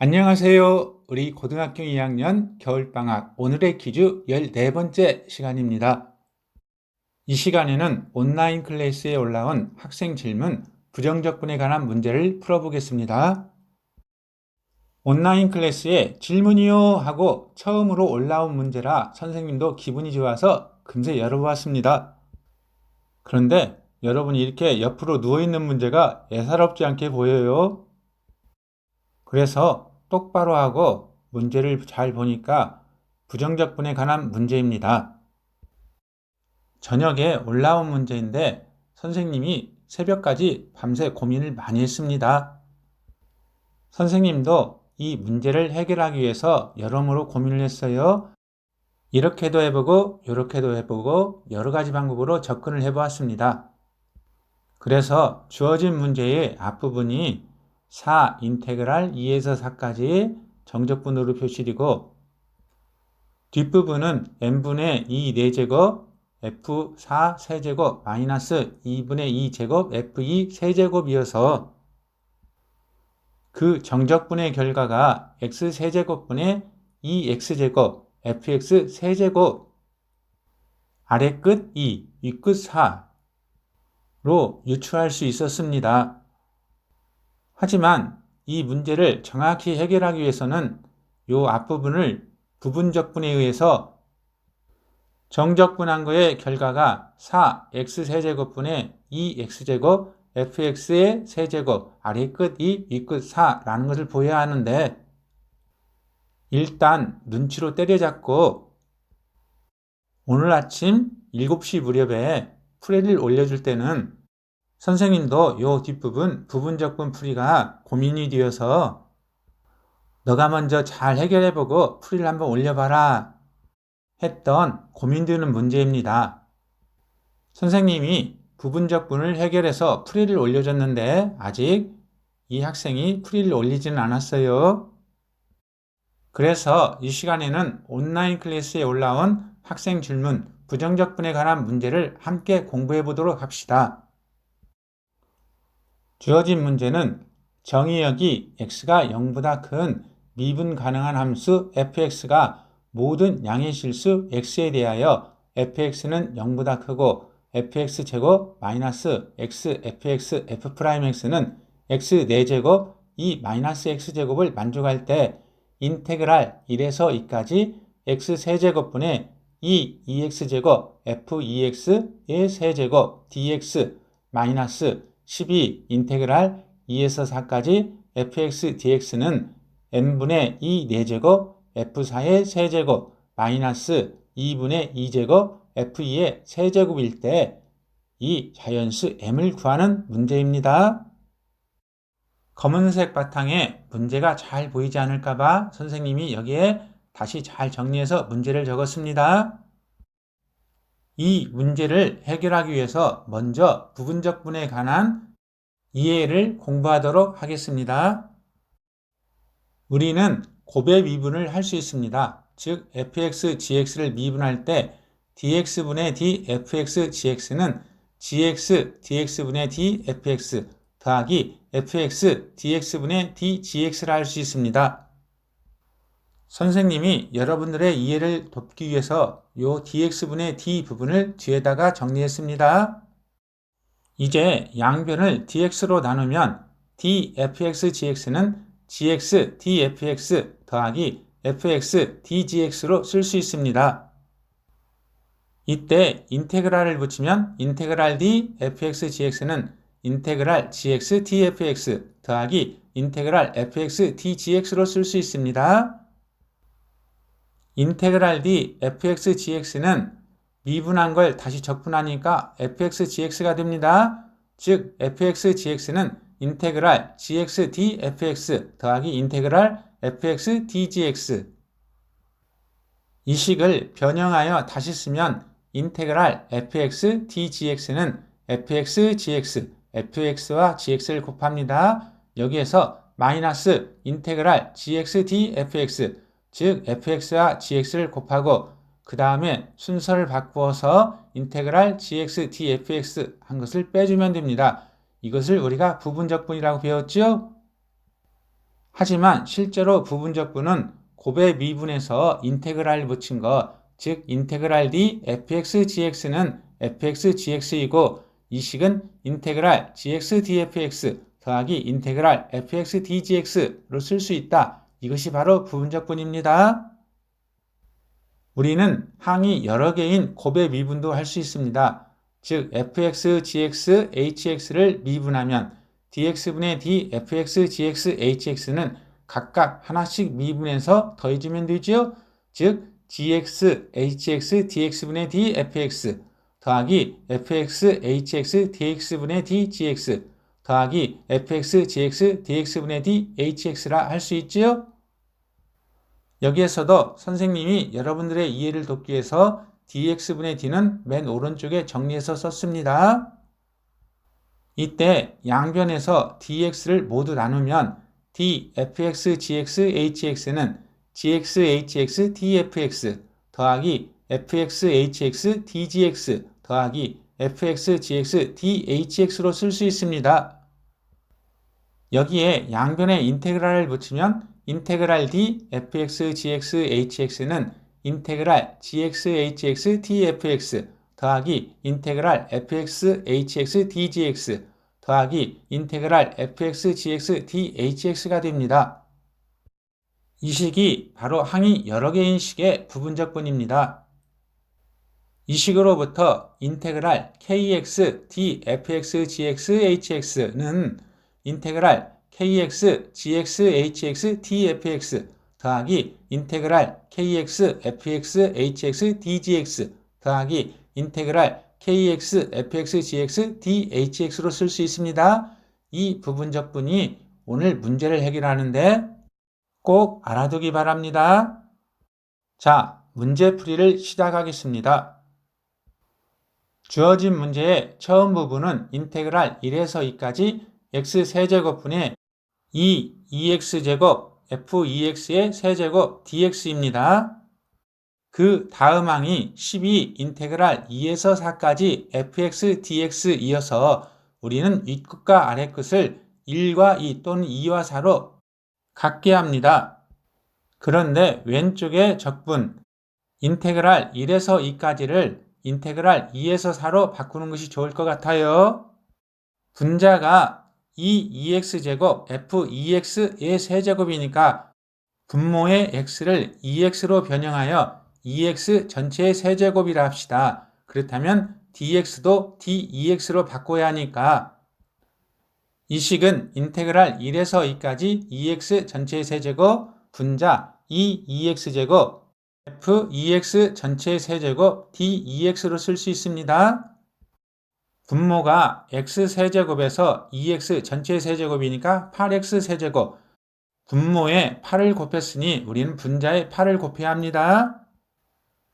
안녕하세요. 우리 고등학교 2학년 겨울방학 오늘의 퀴즈 14번째 시간입니다. 이 시간에는 온라인 클래스에 올라온 학생 질문 부정적분에 관한 문제를 풀어보겠습니다. 온라인 클래스에 질문이요 하고 처음으로 올라온 문제라 선생님도 기분이 좋아서 금세 열어보았습니다. 그런데 여러분이 이렇게 옆으로 누워있는 문제가 예사롭지 않게 보여요. 그래서 똑바로 하고 문제를 잘 보니까 부정적분에 관한 문제입니다. 저녁에 올라온 문제인데 선생님이 새벽까지 밤새 고민을 많이 했습니다. 선생님도 이 문제를 해결하기 위해서 여러모로 고민을 했어요. 이렇게도 해보고 이렇게도 해보고 여러 가지 방법으로 접근을 해보았습니다. 그래서 주어진 문제의 앞부분이 4 인테그랄 2에서 4까지 정적분으로 표시되고 뒷부분은 n분의 2 4제곱 f4 세제곱 마이너스 2분의 2제곱 f2 세제곱이어서 그 정적분의 결과가 x 세제곱분의 2x제곱 fx 세제곱 아래 끝 2, 윗끝 4로 유추할 수 있었습니다. 하지만 이 문제를 정확히 해결하기 위해서는 이 앞부분을 부분적분에 의해서 정적분한 거의 결과가 4x세제곱분의 2x제곱 fx의 세제곱 아래 끝 2, 윗끝 4라는 것을 보여야 하는데 일단 눈치로 때려잡고 오늘 아침 7시 무렵에 풀이를 올려줄 때는 선생님도 이 뒷부분 부분적분 풀이가 고민이 되어서 너가 먼저 잘 해결해보고 풀이를 한번 올려봐라 했던 고민되는 문제입니다. 선생님이 부분적분을 해결해서 풀이를 올려줬는데 아직 이 학생이 풀이를 올리지는 않았어요. 그래서 이 시간에는 온라인 클래스에 올라온 학생 질문 부정적분에 관한 문제를 함께 공부해 보도록 합시다. 주어진 문제는 정의역이 x가 0보다 큰 미분 가능한 함수 fx가 모든 양의 실수 x에 대하여 fx는 0보다 크고 fx제곱 마이너스 x fx f'x는 x 4제곱 2 마이너스 x제곱을 만족할 때 인테그랄 1에서 2까지 x 세제곱분의 2 2x제곱 f2x의 세제곱 dx 마이너스 12 인테그랄 2에서 4까지 fx dx는 n분의 2 4제곱 f4의 세제곱 마이너스 2분의 2제곱 f2의 세제곱일 때 이 자연수 m을 구하는 문제입니다. 검은색 바탕에 문제가 잘 보이지 않을까봐 선생님이 여기에 다시 잘 정리해서 문제를 적었습니다. 이 문제를 해결하기 위해서 먼저 부분적분에 관한 이해를 공부하도록 하겠습니다. 우리는 곱의 미분을 할 수 있습니다. 즉 fx, gx를 미분할 때 dx분의 dfx, gx는 gx, dx분의 dfx 더하기 fx, dx분의 dgx를 할 수 있습니다. 선생님이 여러분들의 이해를 돕기 위해서 이 dx분의 d 부분을 뒤에다가 정리했습니다. 이제 양변을 dx로 나누면 dfx, gx는 gx, dfx 더하기 fx, dgx로 쓸 수 있습니다. 이때 인테그랄을 붙이면 인테그랄 d fx, gx는 인테그랄 gx, dfx 더하기 인테그랄 fx, dgx로 쓸 수 있습니다. 인테그랄 d fx, gx는 미분한 걸 다시 적분하니까 fx, gx가 됩니다. 즉 fx, gx는 인테그랄 gx, dfx 더하기 인테그랄 fx, dgx 이 식을 변형하여 다시 쓰면 인테그랄 fx, dgx는 fx, gx, fx와 gx를 곱합니다. 여기에서 마이너스 인테그랄 gx, dfx 즉 fx와 gx를 곱하고 그 다음에 순서를 바꾸어서 인테그랄 gx, dfx 한 것을 빼주면 됩니다. 이것을 우리가 부분적분이라고 배웠죠? 하지만 실제로 부분적분은 곱의 미분에서 인테그랄 붙인 거, 즉 인테그랄 d fx gx는 fx gx이고 이 식은 인테그랄 gx dfx 더하기 인테그랄 fx dgx로 쓸 수 있다. 이것이 바로 부분적분입니다. 우리는 항이 여러 개인 곱의 미분도 할 수 있습니다. 즉 fx, gx, hx를 미분하면 dx분의 d, fx, gx, hx는 각각 하나씩 미분해서 더해주면 되죠. 즉 gx, hx, dx분의 d, fx 더하기 fx, hx, dx분의 d, gx 더하기 fx, gx, dx분의 d, hx라 할 수 있죠. 여기에서도 선생님이 여러분들의 이해를 돕기 위해서 dx분의 d는 맨 오른쪽에 정리해서 썼습니다. 이때 양변에서 dx를 모두 나누면 d, fx, gx, hx는 gx, hx, dfx 더하기 fx, hx, dgx 더하기 fx, gx, dhx로 쓸 수 있습니다. 여기에 양변에 인테그랄을 붙이면 인테그랄 d, fx, gx, hx는 인테그랄 gx, hx, dfx 더하기 인테그랄 fx, hx, dgx 더하기 인테그랄 fx, gx, dhx가 됩니다. 이 식이 바로 항이 여러 개인 식의 부분적분입니다. 이 식으로부터 인테그랄 kx, dfx, gx, hx는 인테그랄 kx, gx, hx, dfx 더하기 인테그랄 kx, fx, hx, dgx 더하기 인테그랄 kx, fx, gx, dhx로 쓸 수 있습니다. 이 부분적분이 오늘 문제를 해결하는데 꼭 알아두기 바랍니다. 자, 문제풀이를 시작하겠습니다. 주어진 문제의 처음 부분은 인테그랄 1에서 2까지 x세제곱분의 2x제곱 f2x의 세제곱 dx입니다. 그 다음 항이 12 인테그랄 2에서 4까지 fx dx이어서 우리는 윗끝과 아랫끝을 1과 2 또는 2와 4로 같게 합니다. 그런데 왼쪽의 적분 인테그랄 1에서 2까지를 인테그랄 2에서 4로 바꾸는 것이 좋을 것 같아요. 분자가 2x제곱 f2x의 세제곱이니까 분모의 x를 2x로 변형하여 2x 전체의 세제곱이라 합시다. 그렇다면 dx도 dex로 바꿔야 하니까 이 식은 인테그랄 1에서 2까지 2x 전체의 세제곱 분자 2x제곱 f2x 전체의 세제곱 dex로 쓸 수 있습니다. 분모가 x세제곱에서 2x 전체의 세제곱이니까 8x세제곱 분모에 8을 곱했으니 우리는 분자에 8을 곱해야 합니다.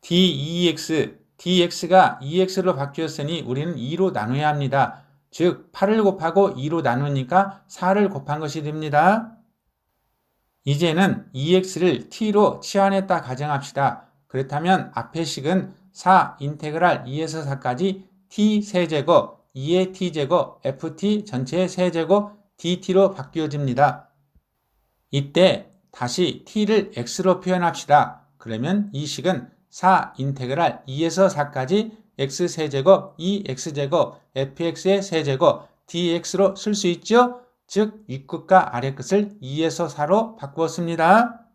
dx가 2x로 바뀌었으니 우리는 2로 나눠야 합니다. 즉 8을 곱하고 2로 나누니까 4를 곱한 것이 됩니다. 이제는 2x를 t로 치환했다 가정합시다. 그렇다면 앞의 식은 4 인테그랄 2에서 4까지 t세제곱 2의 t제곱 ft 전체의 세제곱 dt로 바뀌어집니다. 이때 다시 t를 x로 표현합시다. 그러면 이 식은 4 인테그랄 2에서 4까지 x세제곱 2x제곱 fx의 세제곱 dx로 쓸 수 있죠? 즉 윗끝과 아랫끝을 2에서 4로 바꾸었습니다.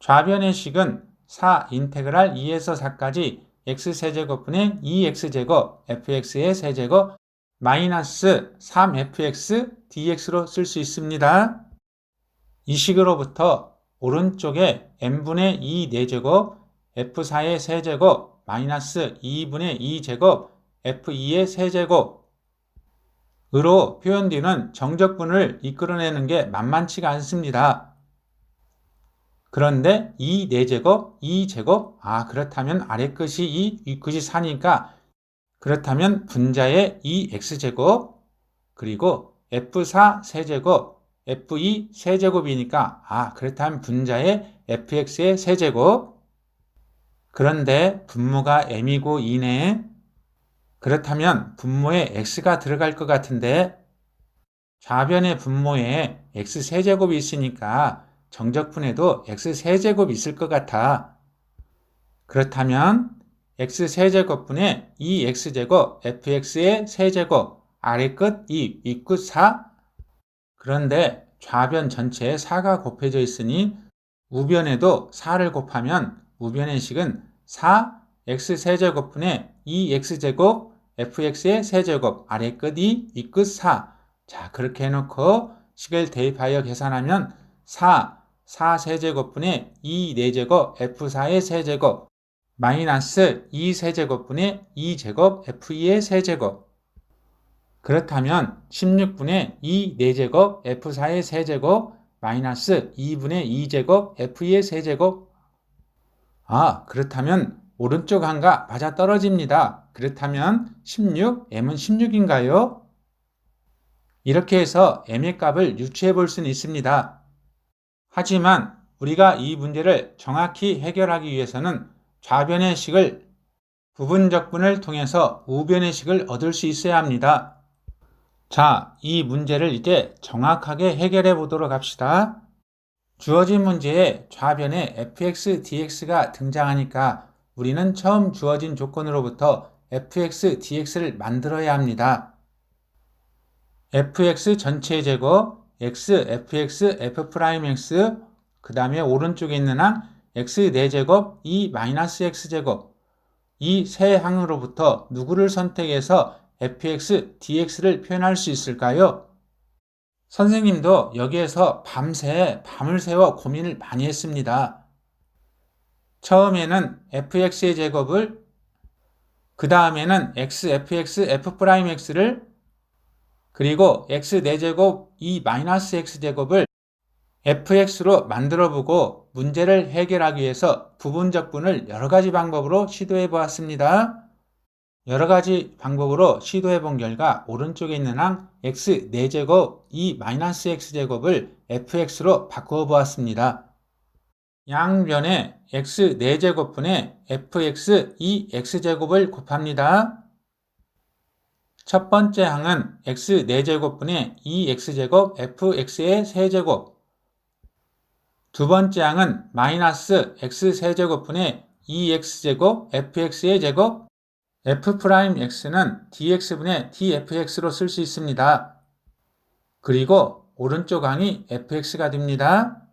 좌변의 식은 4 인테그랄 2에서 4까지 x세제곱분의 2x제곱 fx의 세제곱 마이너스 3fx dx로 쓸 수 있습니다. 이 식으로부터 오른쪽에 n분의 2 4제곱 f4의 세제곱 마이너스 2분의 2제곱 f2의 세제곱 으로 표현되는 정적분을 이끌어내는 게 만만치가 않습니다. 그런데 2 4제곱, 2제곱, 그렇다면 아랫끝이 2, 윗끝이 4니까 그렇다면 분자의 2x제곱 그리고 f4 세제곱, f2 세제곱이니까 그렇다면 분자의 fx의 세제곱 그런데 분모가 m이고 2네. 그렇다면 분모에 x가 들어갈 것 같은데 좌변의 분모에 x세제곱이 있으니까 정적분에도 x세제곱이 있을 것 같아. 그렇다면 x세제곱분의 2x제곱 fx의 세제곱 아래 끝 2, 윗끝 4. 그런데 좌변 전체에 4가 곱해져 있으니 우변에도 4를 곱하면 우변의 식은 4 x세제곱분의 2x제곱 fx의 세제곱 아래 끝 2, 윗끝 4. 자, 그렇게 해놓고 식을 대입하여 계산하면 4세제곱분의 2 4제곱 f4의 세제곱 마이너스 2세제곱분의 2제곱 f2의 세제곱. 그렇다면 16분의 2 4제곱 f4의 세제곱 마이너스 2분의 2제곱 f2의 세제곱. 그렇다면 오른쪽 한가 맞아떨어집니다. 그렇다면 16, m은 16인가요? 이렇게 해서 m의 값을 유추해 볼 수는 있습니다. 하지만 우리가 이 문제를 정확히 해결하기 위해서는 좌변의 식을 부분적분을 통해서 우변의 식을 얻을 수 있어야 합니다. 자, 이 문제를 이제 정확하게 해결해 보도록 합시다. 주어진 문제에 좌변에 fx, dx가 등장하니까 우리는 처음 주어진 조건으로부터 fx, dx를 만들어야 합니다. fx 전체 제곱, x, fx, f'x, 그 다음에 오른쪽에 있는 항 x 4제곱, 2 x제곱. 이 세 항으로부터 누구를 선택해서 fx, dx를 표현할 수 있을까요? 선생님도 여기에서 밤을 새워 고민을 많이 했습니다. 처음에는 fx의 제곱을, 그 다음에는 x, fx, f'x를, 그리고 x 4제곱, 2 x제곱을 fx로 만들어보고 문제를 해결하기 위해서 부분적분을 여러 가지 방법으로 시도해 보았습니다. 여러 가지 방법으로 시도해 본 결과 오른쪽에 있는 항 x 4제곱 2 x제곱을 fx로 바꾸어 보았습니다. 양변에 x 4제곱분의 fx 2x제곱을 곱합니다. 첫 번째 항은 x 4제곱분의 2x제곱 fx의 세제곱. 두 번째 항은 마이너스 x세제곱분의 2x제곱 fx의 제곱. f'x는 dx분의 dfx로 쓸 수 있습니다. 그리고 오른쪽 항이 fx가 됩니다.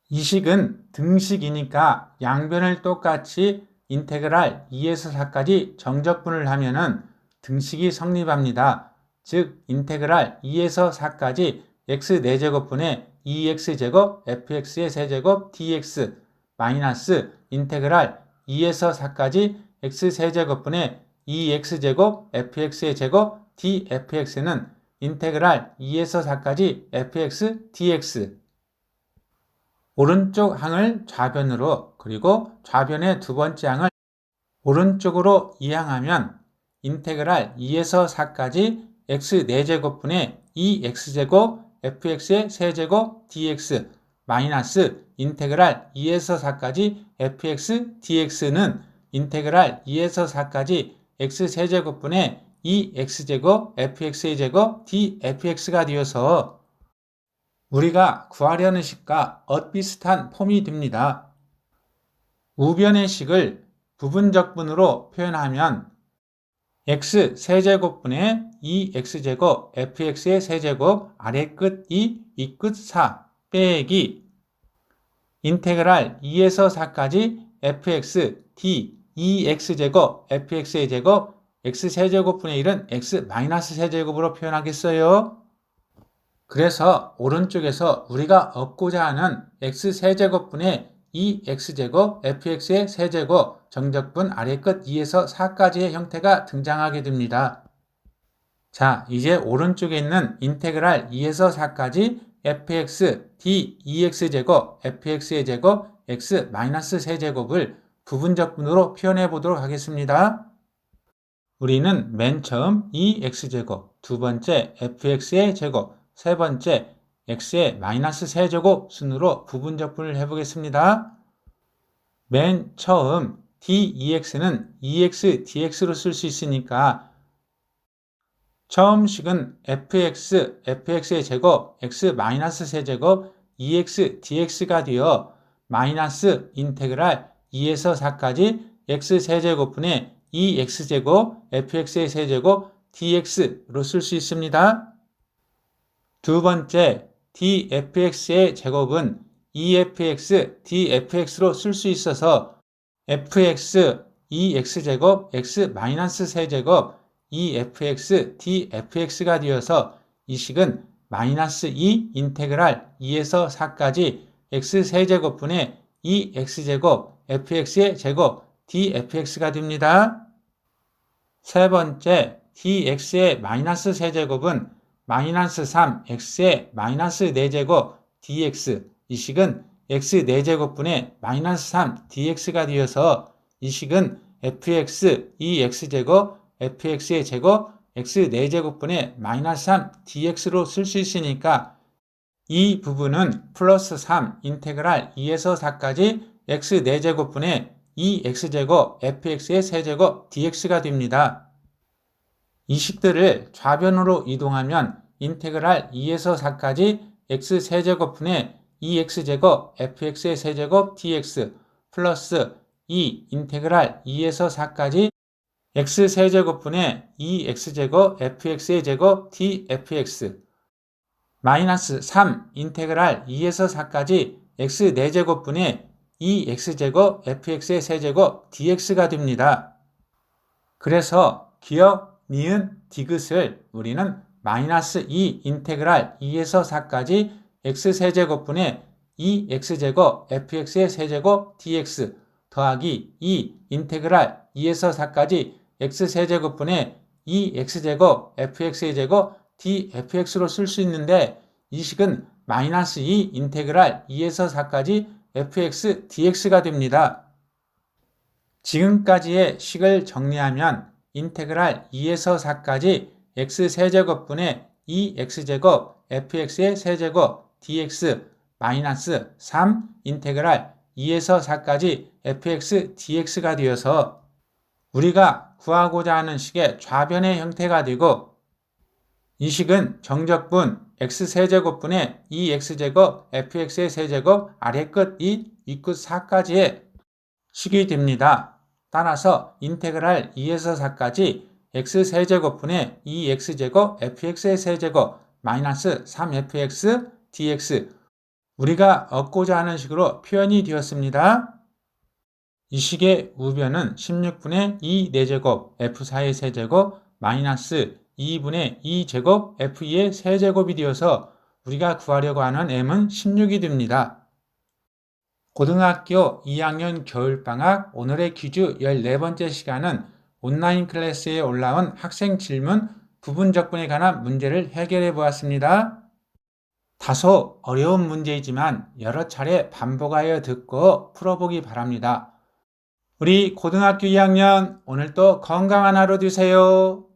이 식은 등식이니까 양변을 똑같이 인테그랄 2에서 4까지 정적분을 하면은 등식이 성립합니다. 즉 인테그랄 2에서 4까지 x 4제곱분의 2x제곱 fx의 세제곱 dx 마이너스 인테그랄 2에서 4까지 x세제곱분의 2x제곱 fx의 제곱 dfx는 인테그랄 2에서 4까지 fx dx. 오른쪽 항을 좌변으로 그리고 좌변의 두 번째 항을 오른쪽으로 이항하면 인테그랄 2에서 4까지 x 4제곱분의 2x제곱 fx의 세제곱 dx 마이너스 인테그랄 2에서 4까지 fx dx는 인테그랄 2에서 4까지 x세제곱분의 2x제곱 fx의 제곱 dfx가 되어서 우리가 구하려는 식과 엇비슷한 폼이 됩니다. 우변의 식을 부분적분으로 표현하면 x 세제곱분의 2x제곱 fx의 세제곱 아래 끝 2, 윗끝 4 빼기 인테그랄 2에서 4까지 fx d 2x제곱 fx의 제곱 x세제곱분의 1은 x 마이너스 세제곱으로 표현하겠어요. 그래서 오른쪽에서 우리가 얻고자 하는 x세제곱분의 2x제곱 fx의 세제곱 정적분 아래 끝 2에서 4까지의 형태가 등장하게 됩니다. 자, 이제 오른쪽에 있는 인테그랄 2에서 4까지 fx d 2x제곱 fx의 제곱 x 마이너스 세제곱을 부분적분으로 표현해 보도록 하겠습니다. 우리는 맨 처음 2x제곱, 두 번째 fx의 제곱, 세 번째 x의 마이너스 세제곱 순으로 부분적분을 해보겠습니다. 맨 처음 d2x는 2x dx로 쓸 수 있으니까 처음 식은 fx의 제곱, x-세제곱, 2x dx가 되어 마이너스 인테그랄 2에서 4까지 x세제곱분의 2x제곱, fx의 세제곱, dx로 쓸 수 있습니다. 두 번째, dfx의 제곱은 2fx, dfx로 쓸 수 있어서 fx, 2x제곱, x-세제곱, 2fx, dfx가 되어서 이 식은 마이너스 2 인테그랄 2에서 4까지 x세제곱분의 2x제곱, fx의 제곱, dfx가 됩니다. 세 번째, dx의 마이너스 세제곱은 마이너스 3x의 마이너스 4제곱 dx, 이 식은 x 4제곱분의 마이너스 3 dx가 되어서 이 식은 fx 2x제곱, fx의 제곱, x 4제곱분의 마이너스 3 dx로 쓸 수 있으니까 이 부분은 플러스 3 인테그랄 2에서 4까지 x 4제곱분의 2x제곱, fx의 세제곱 dx가 됩니다. 이 식들을 좌변으로 이동하면 인테그랄 2에서 4까지 x 세제곱분의 2x제곱, fx의 세제곱 dx 플러스 2 인테그랄 2에서 4까지 x 세제곱분의 2x제곱, fx의 제곱 dfx 마이너스 3 인테그랄 2에서 4까지 x 4제곱분의 2x제곱, fx의 세제곱 dx가 됩니다. 그래서 기억, 니은, 디귿을 우리는 마이너스 2 인테그랄 2에서 4까지 x세제곱분의 2x제곱, fx의 세제곱 dx 더하기 2 인테그랄 2에서 4까지 x세제곱분의 2x제곱, fx의 제곱 dfx로 쓸 수 있는데 이 식은 마이너스 2 인테그랄 2에서 4까지 fx dx가 됩니다. 지금까지의 식을 정리하면 인테그랄 2에서 4까지 x세제곱분의 2x제곱, fx의 세제곱 dx 마이너스 3 인테그랄 2에서 4까지 fx dx가 되어서 우리가 구하고자 하는 식의 좌변의 형태가 되고 이 식은 정적분 x세제곱분의 2x제곱, fx의 세제곱 아래끝 2, 윗끝 4까지의 식이 됩니다. 따라서 인테그랄 2에서 4까지 x세제곱분의 2x제곱, fx의 세제곱 마이너스 3fx dx 우리가 얻고자 하는 식으로 표현이 되었습니다. 이 식의 우변은 16분의 2 4제곱 f4의 세제곱 마이너스 2분의 2제곱 f2의 세제곱이 되어서 우리가 구하려고 하는 m은 16이 됩니다. 고등학교 2학년 겨울방학 오늘의 퀴즈 14번째 시간은 온라인 클래스에 올라온 학생 질문 부분적분에 관한 문제를 해결해 보았습니다. 다소 어려운 문제이지만 여러 차례 반복하여 듣고 풀어보기 바랍니다. 우리 고등학교 2학년 오늘도 건강한 하루 되세요.